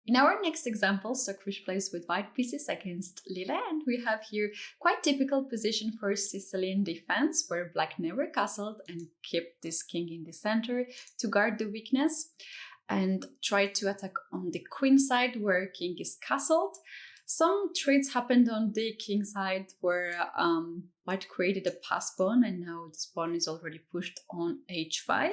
In our next example, Stockfish plays with white pieces against Leela, and we have here quite typical position for Sicilian defense, where black never castled and kept this king in the center to guard the weakness, and tried to attack on the queen side where king is castled. Some trades happened on the king side where white created a pass pawn, and now this pawn is already pushed on h5.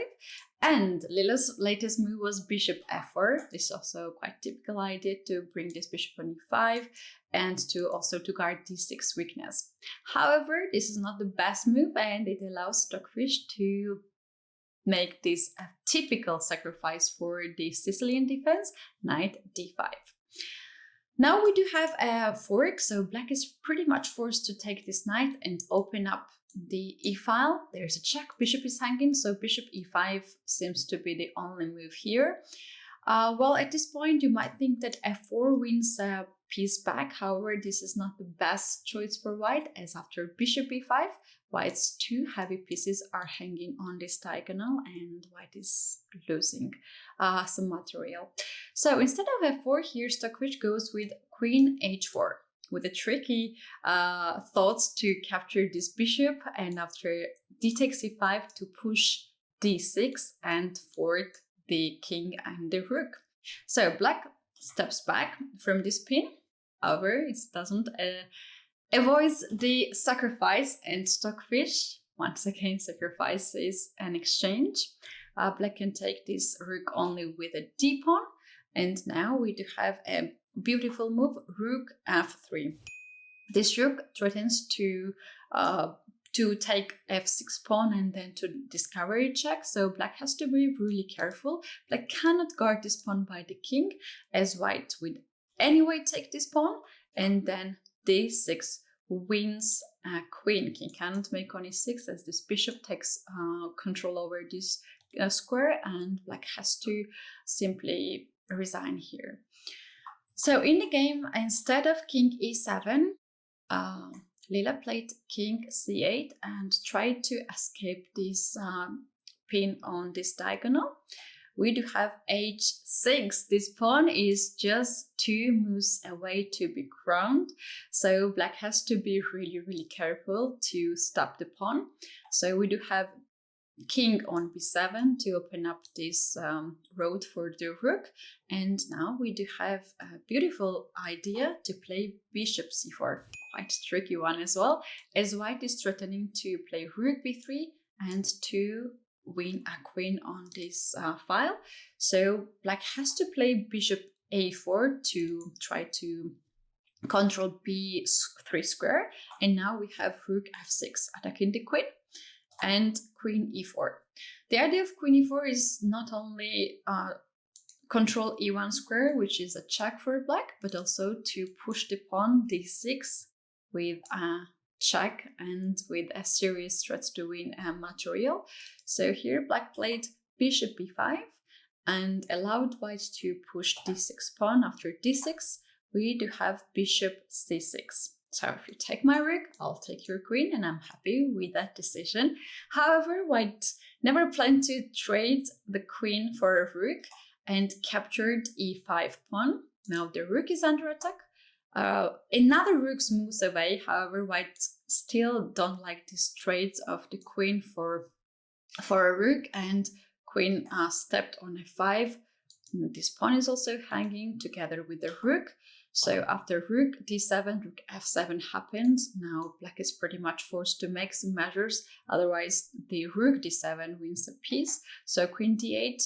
And Leela's latest move was bishop f4. This is also quite typical idea to bring this bishop on e5 and to guard d6 weakness. However, this is not the best move, and it allows Stockfish to make this a typical sacrifice for the Sicilian defense, knight d5. Now we do have a fork, so black is pretty much forced to take this knight and open up the e-file. There's a check, bishop is hanging, so bishop e5 seems to be the only move here. Well, at this point you might think that f4 wins a piece back. However, this is not the best choice for white, as after bishop e5, white's two heavy pieces are hanging on this diagonal and white is losing some material. So instead of f4 here, Stockfish goes with queen h4 with a tricky thoughts to capture this bishop, and after d takes e5 to push d6 and fork the king and the rook. So black steps back from this pin. However, it doesn't avoids the sacrifice, and Stockfish once again sacrifices an exchange. Black can take this rook only with a d pawn, and now we do have a beautiful move, rook f3. This rook threatens to take f6 pawn and then to discovery check, so black has to be really careful. Black cannot guard this pawn by the king, as white would anyway take this pawn, and then d6 wins queen. King cannot make on e6 as this bishop takes control over this square, and black has to simply resign here. So in the game, instead of king e7, Leela played king c8 and tried to escape this pin on this diagonal. We do have h6. This pawn is just 2 moves away to be crowned, so black has to be really careful to stop the pawn. So we do have king on b7 to open up this road for the rook, and now we do have a beautiful idea to play bishop c4. Quite tricky one as well, as white is threatening to play rook b3 and to win a queen on this file. So black has to play bishop a4 to try to control b3 square, and now we have rook f6 attacking the queen and queen e4. The idea of queen e4 is not only control e1 square, which is a check for black, but also to push the pawn d6 with a check and with a serious threat to win material. So here black played bishop b5 and allowed white to push d6 pawn. After d6, we do have bishop c6. So if you take my rook, I'll take your queen, and I'm happy with that decision. However, white never planned to trade the queen for a rook and captured e5 pawn. Now the rook is under attack. Another rook moves away. However, white still don't like these trades of the queen for a rook, and queen stepped on f5. This pawn is also hanging together with the rook. So after rook d7, rook f7 happens. Now black is pretty much forced to make some measures, otherwise the rook d7 wins the piece. So queen d8,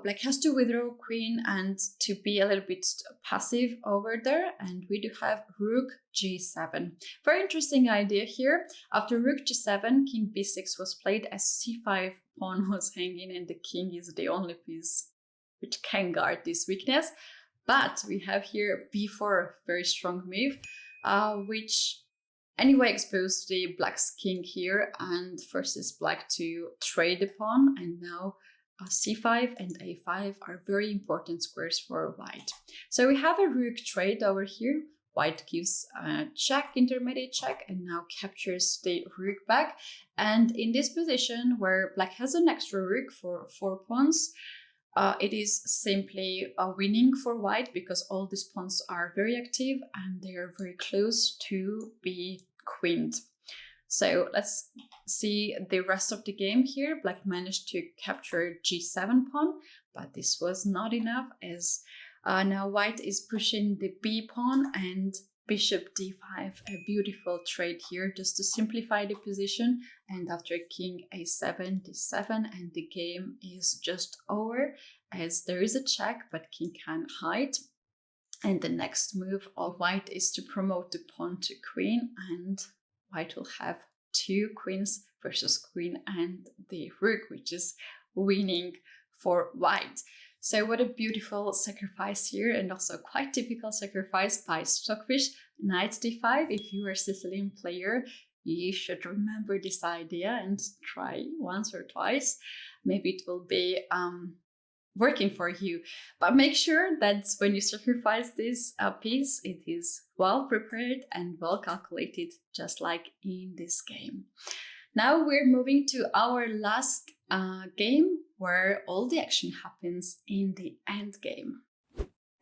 black has to withdraw queen and to be a little bit passive over there, and we do have rook g7. Very interesting idea here. After rook g7, king b6 was played as c5 pawn was hanging, and the king is the only piece which can guard this weakness. But we have here b4, very strong move, which anyway exposed the black's king here and forces black to trade the pawn, and now c5 and a5 are very important squares for white. So we have a rook trade over here. White gives a check, intermediate check, and now captures the rook back. And in this position where black has an extra rook for 4 pawns, it is simply winning for white because all these pawns are very active and they are very close to be queened. So let's see the rest of the game here. Black managed to capture g7 pawn, but this was not enough as now white is pushing the b pawn and bishop d5, a beautiful trade here just to simplify the position. And after king a7, d7, and the game is just over as there is a check, but king can hide. And the next move of white is to promote the pawn to queen, and white will have two queens versus queen and the rook, which is winning for white. So what a beautiful sacrifice here, and also quite typical sacrifice by Stockfish. Knight d5. If you are a Sicilian player, you should remember this idea and try once or twice. Maybe it will be working for you, but make sure that when you sacrifice this piece, it is well prepared and well calculated, just like in this game. Now we're moving to our last game where all the action happens in the end game.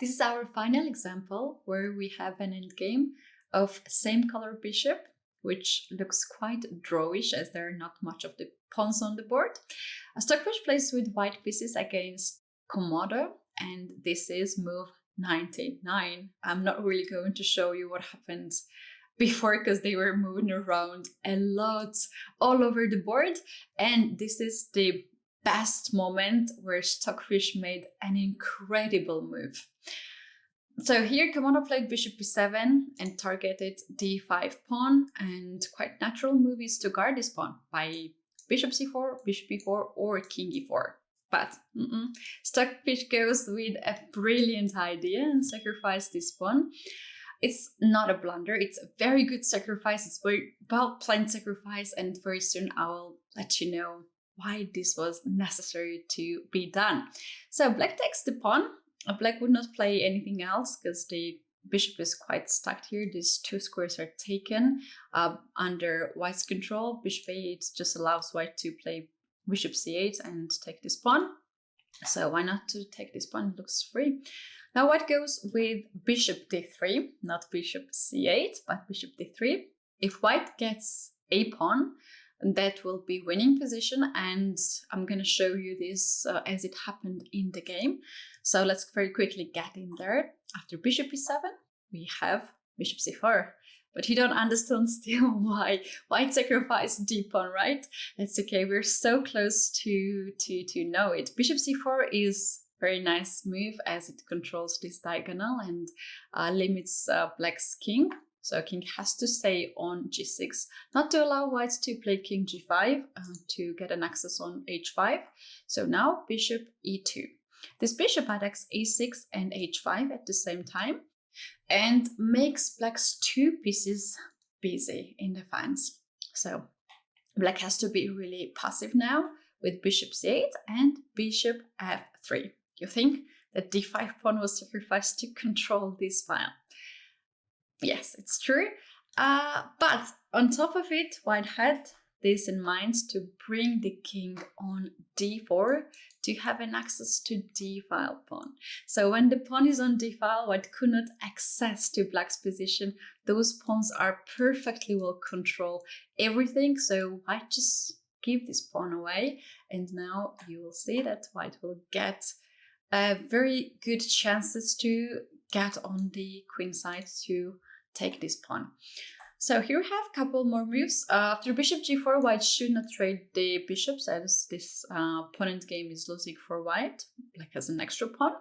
This is our final example where we have an end game of same color bishop, which looks quite drawish as there are not much of the pawns on the board. Stockfish plays with white pieces against Komodo, and this is move 99. I'm not really going to show you what happened before because they were moving around a lot all over the board, and this is the best moment where Stockfish made an incredible move. So here Komodo played bishop b7 and targeted d5 pawn, and quite natural move is to guard this pawn by bishop c4, bishop e4, or king e4. But Stockfish goes with a brilliant idea and sacrifices this pawn. It's not a blunder, it's a very good sacrifice, it's very well-planned sacrifice, and very soon I will let you know why this was necessary to be done. So black takes the pawn. Black would not play anything else because the bishop is quite stuck here. These two squares are taken under white's control. Bishop a8 just allows white to play bishop c8 and take this pawn. So why not to take this pawn? It looks free. Now white goes with bishop d3, not bishop c8, but bishop d3. If white gets a pawn, that will be winning position, and I'm going to show you this as it happened in the game. So let's very quickly get in there. After bishop e7, we have bishop c4. But you don't understand still why white sacrificed d pawn, right? That's okay, we're so close to know it. Bishop c4 is very nice move as it controls this diagonal and limits black's king. So king has to stay on g6, not to allow white to play king g5 to get an access on h5. So now bishop e2. This bishop attacks a6 and h5 at the same time and makes black's two pieces busy in defense. So black has to be really passive now with bishop c8 and bishop f3. You think that d5 pawn was sacrificed to control this file? Yes, it's true. But on top of it, white had this in mind to bring the king on d4 to have an access to d-file pawn. So when the pawn is on d-file, white could not access to black's position. Those pawns are perfectly well control everything. So white just give this pawn away. And now you will see that white will get very good chances to get on the queen side to take this pawn. So here we have a couple more moves. After bishop g4, white should not trade the bishops as this opponent game is losing for white. Black has an extra pawn.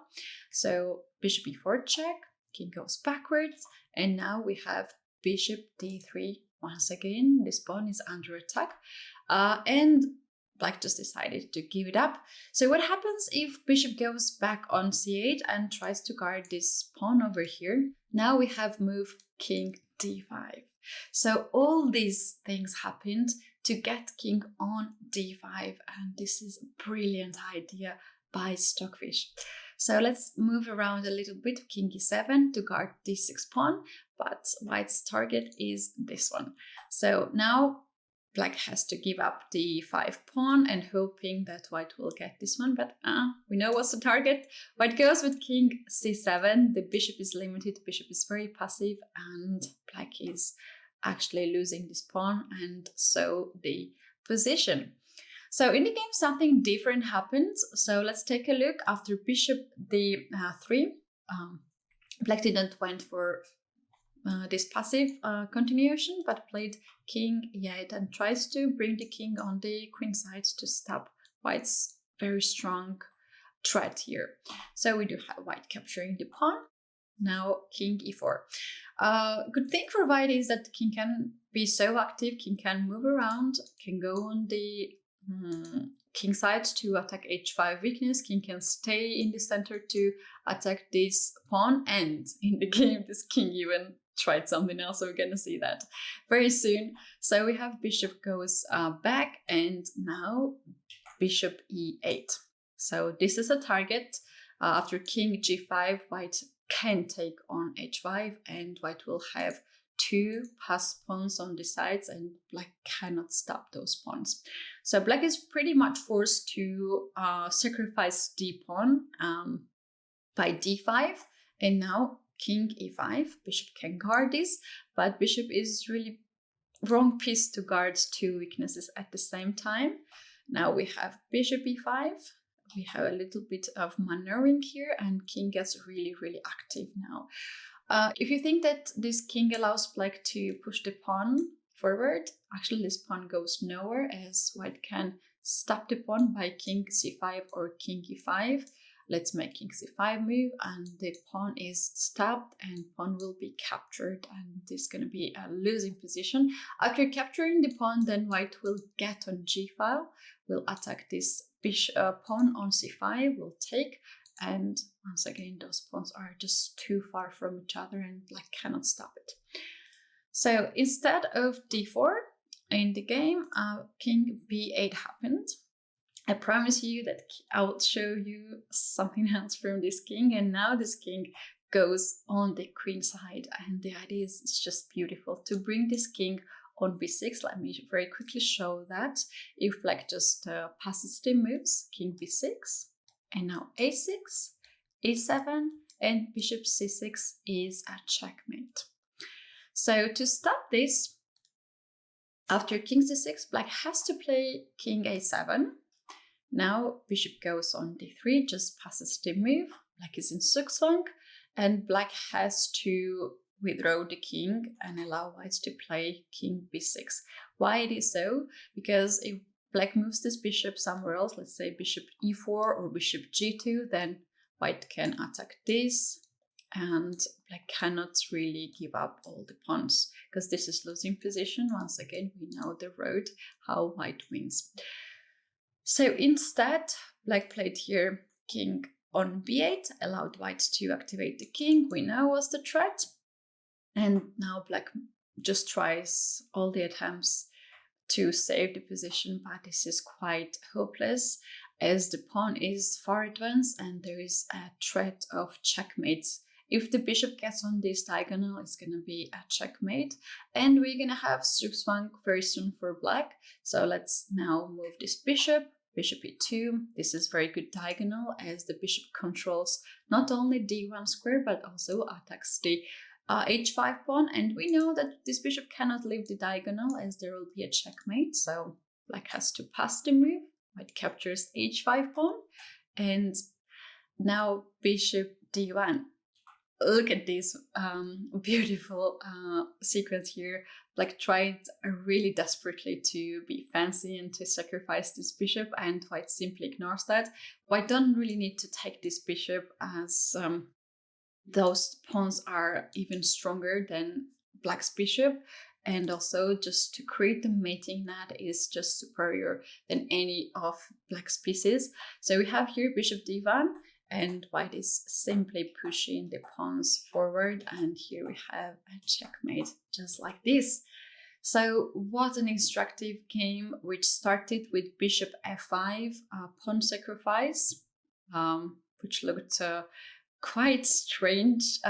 So bishop e4 check, king goes backwards, and now we have bishop d3 once again. This pawn is under attack, and black just decided to give it up. So what happens if bishop goes back on c8 and tries to guard this pawn over here? Now we have move king d5. So all these things happened to get king on d5, and this is a brilliant idea by Stockfish. So let's move around a little bit. King e7 to guard d6 pawn, but white's target is this one. So now black has to give up the 5 pawn and hoping that white will get this one, but we know what's the target. White goes with king c7. The bishop is limited, bishop is very passive, and black is actually losing this pawn, and so the position. So in the game, something different happens. So let's take a look. After bishop d3, black didn't went for this passive continuation, but played king e8 and tries to bring the king on the queen side to stop white's very strong threat here. So we do have white capturing the pawn. Now king e4. Good thing for white is that king can be so active, king can move around, can go on the king side to attack h5 weakness, king can stay in the center to attack this pawn, and in the game this king even tried something else, so we're gonna see that very soon. So we have bishop goes back, and now bishop e8. So this is a target. After king g5, white can take on h5, and white will have 2 passed pawns on the sides, and black cannot stop those pawns. So black is pretty much forced to sacrifice d pawn by d5, and now king e5. Bishop can guard this, but bishop is really wrong piece to guard 2 weaknesses at the same time. Now we have bishop e5. We have a little bit of maneuvering here, and king gets really, really active now. If you think that this king allows black to push the pawn forward, actually this pawn goes nowhere, as white can stop the pawn by king c5 or king e5. Let's make king c5 move, and the pawn is stopped and pawn will be captured, and this is going to be a losing position. After capturing the pawn, then white will get on g file, will attack this pawn on c5, will take, and once again those pawns are just too far from each other and black cannot stop it. So instead of d4 in the game, king b8 happened. I promise you that I will show you something else from this king, and now this king goes on the queen side, and the idea is it's just beautiful to bring this king on b6. Let me very quickly show that. If black just passes the moves, king b6, and now a6, a7, and bishop c6 is a checkmate. So to stop this, after king c6, black has to play king a7. Now bishop goes on d3, just passes the move, black is in zugzwang, and black has to withdraw the king and allow white to play king b6. Why it is so? Because if black moves this bishop somewhere else, let's say bishop e4 or bishop g2, then white can attack this, and black cannot really give up all the pawns, because this is losing position. Once again, we know the road how white wins. So instead, black played here king on b8, allowed white to activate the king. We know was the threat. And now black just tries all the attempts to save the position, but this is quite hopeless, as the pawn is far advanced and there is a threat of checkmate. If the bishop gets on this diagonal, it's going to be a checkmate, and we're going to have zugzwang very soon for black. So let's now move this bishop, bishop e2. This is very good diagonal, as the bishop controls not only d1 square, but also attacks the h5 pawn, and we know that this bishop cannot leave the diagonal, as there will be a checkmate. So black has to pass the move, white captures h5 pawn, and now bishop d1. Look at this beautiful sequence here. Black tried really desperately to be fancy and to sacrifice this bishop, and white simply ignores that. White don't really need to take this bishop, as those pawns are even stronger than black's bishop, and also just to create the mating net is just superior than any of black's pieces. So we have here bishop d1, and white is simply pushing the pawns forward, and here we have a checkmate just like this. So what an instructive game, which started with bishop f5, pawn sacrifice, which looked quite strange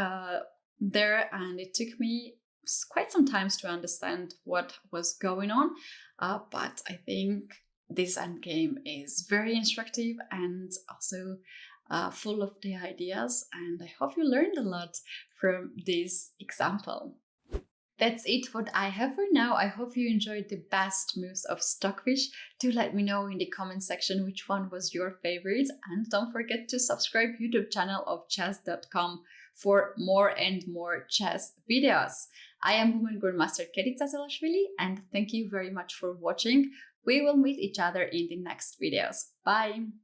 there, and it took me quite some times to understand what was going on, but I think this endgame is very instructive and also full of the ideas, and I hope you learned a lot from this example. That's it what I have for now. I hope you enjoyed the best moves of Stockfish. Do let me know in the comment section which one was your favorite, and don't forget to subscribe YouTube channel of Chess.com for more and more chess videos. I am Woman Grandmaster Kedica Zelashvili, and thank you very much for watching. We will meet each other in the next videos. Bye!